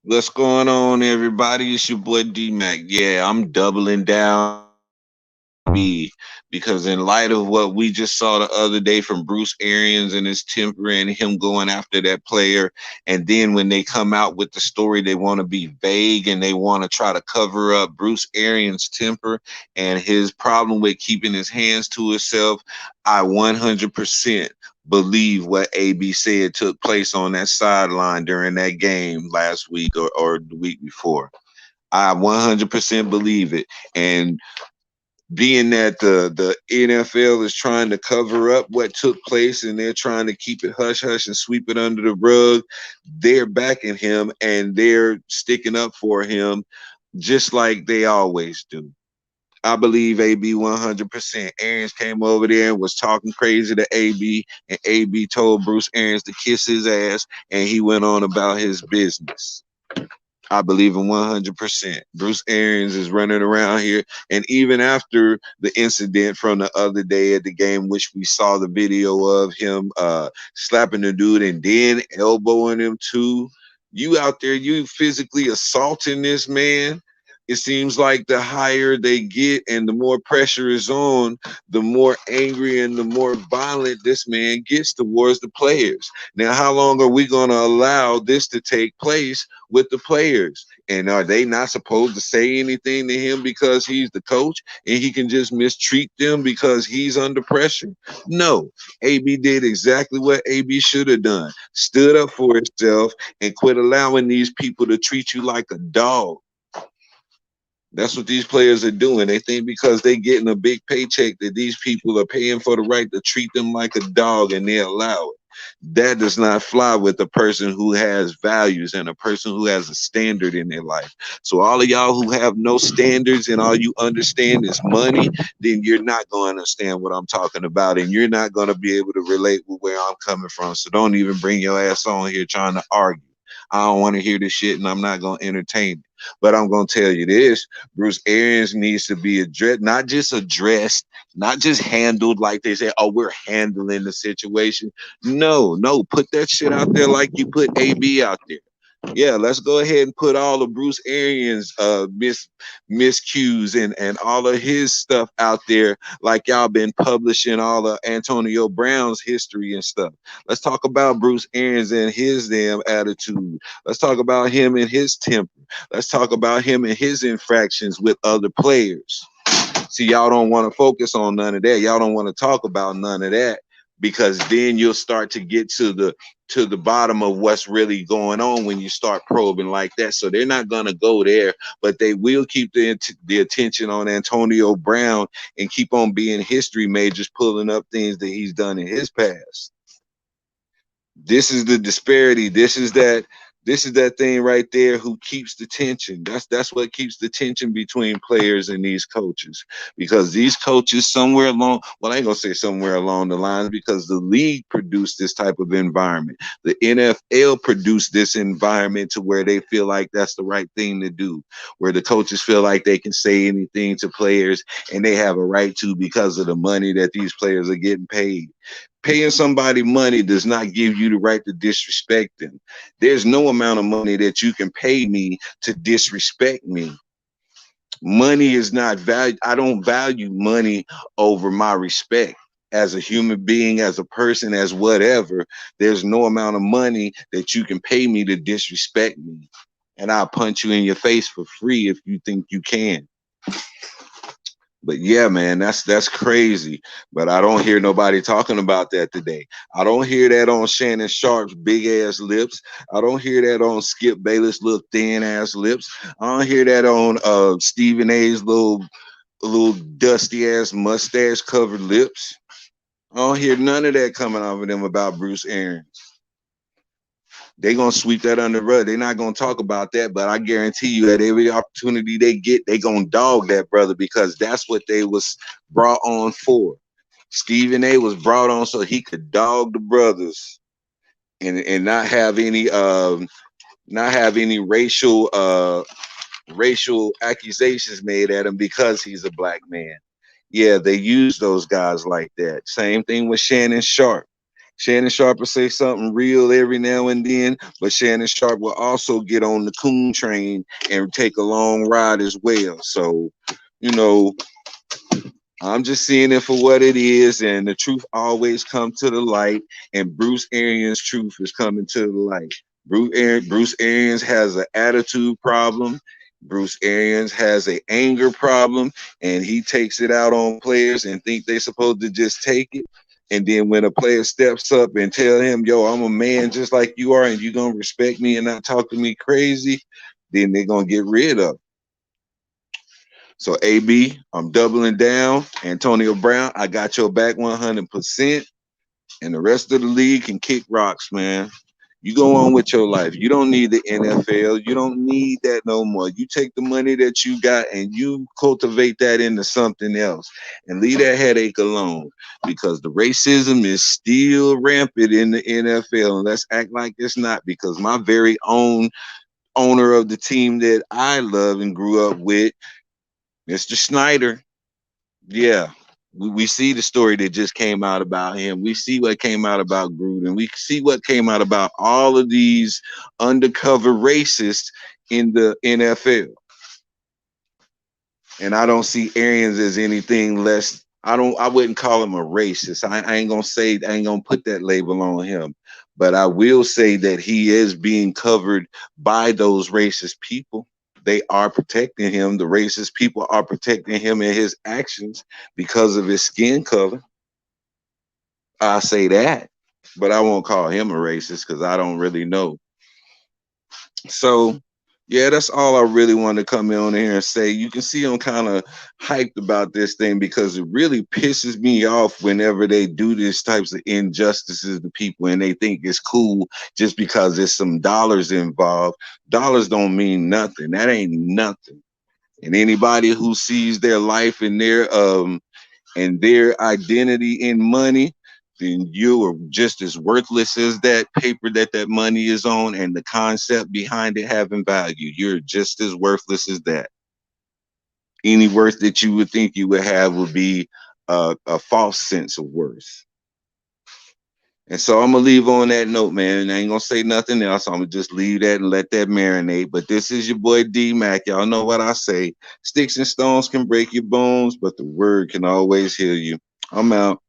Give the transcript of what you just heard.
What's going on, everybody? It's your boy D Mac. Yeah, I'm doubling down B because in light of what we just saw the other day from Bruce Arians and his temper and him going after that player, and then when they come out with the story, they want to be vague and they want to try to cover up Bruce Arians' temper and his problem with keeping his hands to himself. I 100% believe what AB said took place on that sideline during that game last week or the week before. I 100% believe it. And being that the NFL is trying to cover up what took place and they're trying to keep it hush hush and sweep it under the rug, they're backing him and they're sticking up for him just like they always do. I believe AB 100%. Arians came over there and was talking crazy to AB, and AB told Bruce Arians to kiss his ass, and he went on about his business. I believe in 100%. Bruce Arians is running around here. And even after the incident from the other day at the game, which we saw the video of him slapping the dude and then elbowing him too, you out there, you physically assaulting this man. It seems like the higher they get and the more pressure is on, the more angry and the more violent this man gets towards the players. Now, how long are we going to allow this to take place with the players? And are they not supposed to say anything to him because he's the coach and he can just mistreat them because he's under pressure? No. AB did exactly what AB should have done. Stood up for himself and quit allowing these people to treat you like a dog. That's what these players are doing. They think because they're getting a big paycheck that these people are paying for the right to treat them like a dog and they allow it. That does not fly with a person who has values and a person who has a standard in their life. So all of y'all who have no standards and all you understand is money, then you're not going to understand what I'm talking about and you're not going to be able to relate with where I'm coming from. So don't even bring your ass on here trying to argue. I don't want to hear this shit and I'm not going to entertain it. But I'm going to tell you this: Bruce Arians needs to be addressed, not just handled like they say, oh, we're handling the situation. No, no, put that shit out there like you put AB out there. Yeah, let's go ahead and put all of Bruce Arians miscues and all of his stuff out there like y'all been publishing all of Antonio Brown's history and stuff. Let's talk about Bruce Arians and his damn attitude. Let's talk about him and his temper. Let's talk about him and his infractions with other players. See, y'all don't want to focus on none of that. Y'all don't want to talk about none of that because then you'll start to get to the bottom of what's really going on when you start probing like that. So they're not going to go there, but they will keep the attention on Antonio Brown and keep on being history majors, pulling up things that he's done in his past. This is the disparity. This is that thing right there who keeps the tension. That's what keeps the tension between players and these coaches. Because these coaches somewhere along, well, I ain't gonna say somewhere along the lines because the league produced this type of environment. The NFL produced this environment to where they feel like that's the right thing to do, where the coaches feel like they can say anything to players and they have a right to because of the money that these players are getting paid. Paying somebody money does not give you the right to disrespect them. There's no amount of money that you can pay me to disrespect me. Money is not value. I don't value money over my respect as a human being, as a person, as whatever. There's no amount of money that you can pay me to disrespect me. And I'll punch you in your face for free if you think you can. But yeah, man, that's crazy. But I don't hear nobody talking about that today. I don't hear that on Shannon Sharp's big ass lips. I don't hear that on Skip Bayless' little thin ass lips. I don't hear that on Stephen A's little dusty ass mustache covered lips. I don't hear none of that coming off of them about Bruce Arians. They gonna sweep that under the rug. They're not gonna talk about that, but I guarantee you at every opportunity they get, they gonna dog that brother because that's what they was brought on for. Stephen A was brought on so he could dog the brothers and not have any racial accusations made at him because he's a black man. Yeah, they use those guys like that. Same thing with Shannon Sharp. Shannon Sharp will say something real every now and then, but Shannon Sharp will also get on the coon train and take a long ride as well. So, you know, I'm just seeing it for what it is, and the truth always comes to the light. And Bruce Arians' truth is coming to the light. Bruce Arians has an attitude problem. Bruce Arians has an anger problem, and he takes it out on players and think they're supposed to just take it. And then when a player steps up and tell him, "Yo, I'm a man just like you are, and you're gonna respect me and not talk to me crazy," then they're gonna get rid of. So AB, I'm doubling down. Antonio Brown, I got your back 100%. And the rest of the league can kick rocks, man. You go on with your life. You don't need the NFL. You don't need that no more. You take the money that you got and you cultivate that into something else and leave that headache alone, because the racism is still rampant in the NFL. And let's act like it's not, because my very own owner of the team that I love and grew up with, Mr. Snyder. Yeah. We see the story that just came out about him. We see what came out about Gruden. We see what came out about all of these undercover racists in the NFL. And I don't see Arians as anything less. I wouldn't call him a racist. I ain't gonna say, I ain't gonna put that label on him. But I will say that he is being covered by those racist people. They are protecting him. The racist people are protecting him and his actions because of his skin color. I say that, but I won't call him a racist because I don't really know. So, yeah, that's all I really want to come in on here and say. You can see I'm kind of hyped about this thing because it really pisses me off whenever they do these types of injustices to people and they think it's cool just because there's some dollars involved. Dollars don't mean nothing. That ain't nothing. And anybody who sees their life and their identity in money, then you are just as worthless as that paper that money is on and the concept behind it having value. You're just as worthless as that. Any worth that you would think you would have would be a false sense of worth. And so I'm gonna leave on that note, man. I ain't gonna say nothing else. I'm gonna just leave that and let that marinate. But this is your boy D Mac. Y'all know what I say. Sticks and stones can break your bones, but the word can always heal you. I'm out.